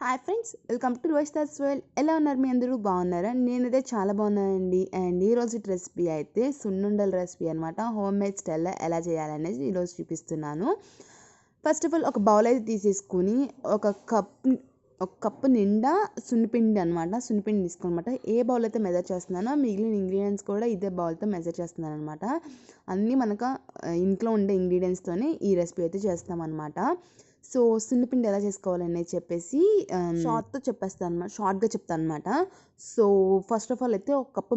Hi friends, welcome to రోయిస్తాస్ world. ఎలా ఉన్నారు? మీ అందరూ బాగున్నారా? నేనైతే చాలా బాగున్నానండి. అండ్ ఈరోజు రెసిపీ అయితే సున్నుండల రెసిపీ అనమాట. హోమ్ మేడ్ స్టైల్లో ఎలా చేయాలనేది ఈరోజు చూపిస్తున్నాను. ఫస్ట్ ఆఫ్ ఆల్ ఒక బౌల్ అయితే తీసేసుకుని ఒక కప్పు నిండా సున్నిపిండి అనమాట. సున్నిపిండి తీసుకోనమాట. ఏ బౌల్ అయితే మెజర్ చేస్తున్నానో మిగిలిన ఇంగ్రీడియంట్స్ కూడా ఇదే బౌల్తో మెజర్ చేస్తున్నాను అనమాట. అన్నీ మనకు ఇంట్లో ఉండే ఇంగ్రీడియంట్స్తోనే ఈ రెసిపీ అయితే చేస్తామన్నమాట. సో సున్నిపిండి ఎలా చేసుకోవాలనేది చెప్పేసి షార్ట్గా చెప్తాను అనమాట. సో ఫస్ట్ ఆఫ్ ఆల్ అయితే ఒక కప్పు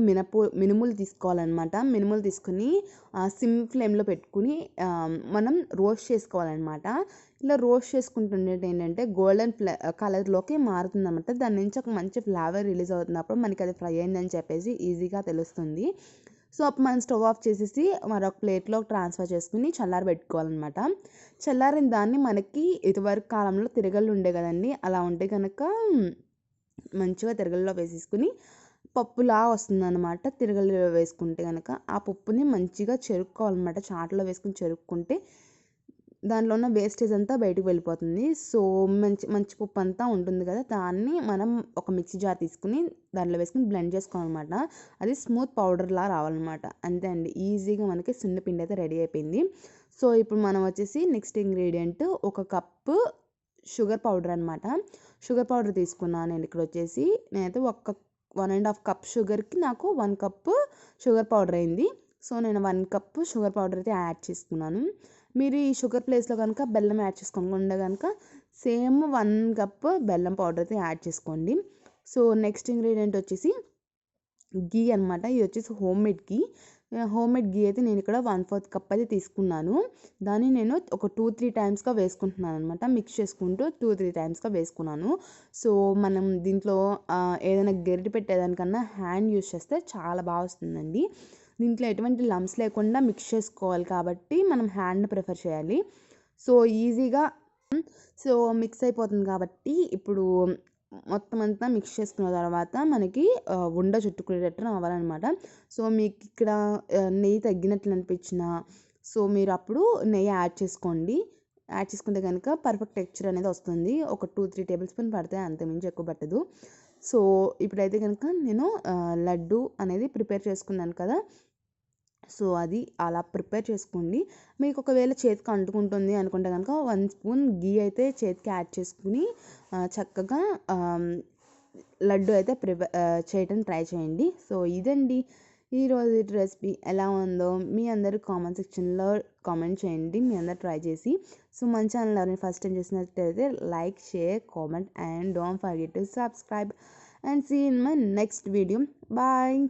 మినుములు తీసుకోవాలన్నమాట. మినుములు తీసుకుని సిమ్ ఫ్లేమ్లో పెట్టుకుని మనం రోస్ట్ చేసుకోవాలన్నమాట. ఇలా రోస్ట్ చేసుకుంటుండేది ఏంటంటే గోల్డెన్ కలర్లోకి మారుతుంది అనమాట. దాని నుంచి ఒక మంచి ఫ్లేవర్ రిలీజ్ అవుతున్నప్పుడు మనకి అది ఫ్రై అయిందని చెప్పేసి ఈజీగా తెలుస్తుంది. సో అప్పుడు మనం స్టవ్ ఆఫ్ చేసేసి మరొక ప్లేట్లో ట్రాన్స్ఫర్ చేసుకుని చల్లారి పెట్టుకోవాలన్నమాట. చల్లారిన దాన్ని మనకి ఇదివరకు కాలంలో తిరగళ్ళు ఉండే కదండి, అలా ఉంటే కనుక మంచిగా తిరగల్లో వేసేసుకుని పప్పులా వస్తుందన్నమాట. తిరగల్లో వేసుకుంటే కనుక ఆ పప్పుని మంచిగా చెరుక్కోవాలన్నమాట. చాటలో వేసుకుని చెరుక్కుంటే దాంట్లో ఉన్న వేస్టేజ్ అంతా బయటకు వెళ్ళిపోతుంది. సో మంచి మంచి పప్పు అంతా ఉంటుంది కదా, దాన్ని మనం ఒక మిక్సీ జార్ తీసుకుని దాంట్లో వేసుకుని బ్లెండ్ చేసుకోవాలన్నమాట. అది స్మూత్ పౌడర్లా రావాలన్నమాట. అంతే అండి, ఈజీగా మనకి సున్నిపిండి అయితే రెడీ అయిపోయింది. సో ఇప్పుడు మనం వచ్చేసి నెక్స్ట్ ఇంగ్రీడియంట్ ఒక కప్పు షుగర్ పౌడర్ అనమాట. షుగర్ పౌడర్ తీసుకున్నాను నేను ఇక్కడ వచ్చేసి. నేనైతే 1.5 కప్ షుగర్కి నాకు 1 కప్పు షుగర్ పౌడర్ అయింది. సో నేను 1 కప్పు షుగర్ పౌడర్ అయితే యాడ్ చేసుకున్నాను. మీరు ఈ షుగర్ ప్లేస్లో కనుక బెల్లం యాడ్ చేసుకోకుండా కనుక సేమ్ 1 కప్ బెల్లం పౌడర్ అయితే యాడ్ చేసుకోండి. సో నెక్స్ట్ ఇంగ్రీడియంట్ వచ్చేసి గీ అనమాట. ఇది వచ్చేసి హోమ్ మేడ్ గీ అయితే నేను ఇక్కడ 1/4 కప్ అయితే తీసుకున్నాను. దాన్ని నేను ఒక 2-3 టైమ్స్గా వేసుకుంటున్నాను అనమాట. మిక్స్ చేసుకుంటూ 2-3 టైమ్స్గా వేసుకున్నాను. సో మనం దీంట్లో ఏదైనా గరిటె పెట్టేదానికన్నా హ్యాండ్ యూస్ చేస్తే చాలా బాగా వస్తుందండి. దీంట్లో ఎటువంటి లమ్స్ లేకుండా మిక్స్ చేసుకోవాలి కాబట్టి మనం హ్యాండ్ ప్రిఫర్ చేయాలి. సో ఈజీగా మిక్స్ అయిపోతుంది కాబట్టి ఇప్పుడు మొత్తం అంతా మిక్స్ చేసుకున్న తర్వాత మనకి ఉండ చుట్టుకునేటట్టు రావాలన్నమాట. సో మీకు ఇక్కడ నెయ్యి తగ్గినట్లు అనిపించినా సో మీరు అప్పుడు నెయ్యి యాడ్ చేసుకోండి. యాడ్ చేసుకుంటే కనుక పర్ఫెక్ట్ టెక్స్చర్ అనేది వస్తుంది. ఒక 2-3 టేబుల్ స్పూన్ పడితే అంతమించి ఎక్కువ పట్టదు. సో ఇప్పుడైతే కనుక నేను లడ్డు అనేది ప్రిపేర్ చేసుకున్నాను కదా, సో అది అలా ప్రిపేర్ చేసుకోండి. మీకు ఒకవేళ చేతికి అంటుకుంటుంది అనుకుంటే కనుక 1 స్పూన్ గీ అయితే చేతికి యాడ్ చేసుకుని చక్కగా లడ్డు అయితే చేయడం ట్రై చేయండి. సో ఇదండి ఈరోజు రెసిపీ. ఎలా ఉందో మీ అందరూ కామెంట్ సెక్షన్లో కామెంట్ చేయండి, మీ అందరు ట్రై చేసి. సో మన ఛానల్ ఎవరైనా ఫస్ట్ టైం చేసినట్లయితే like, share, comment and don't forget to subscribe and see you in my next video. Bye.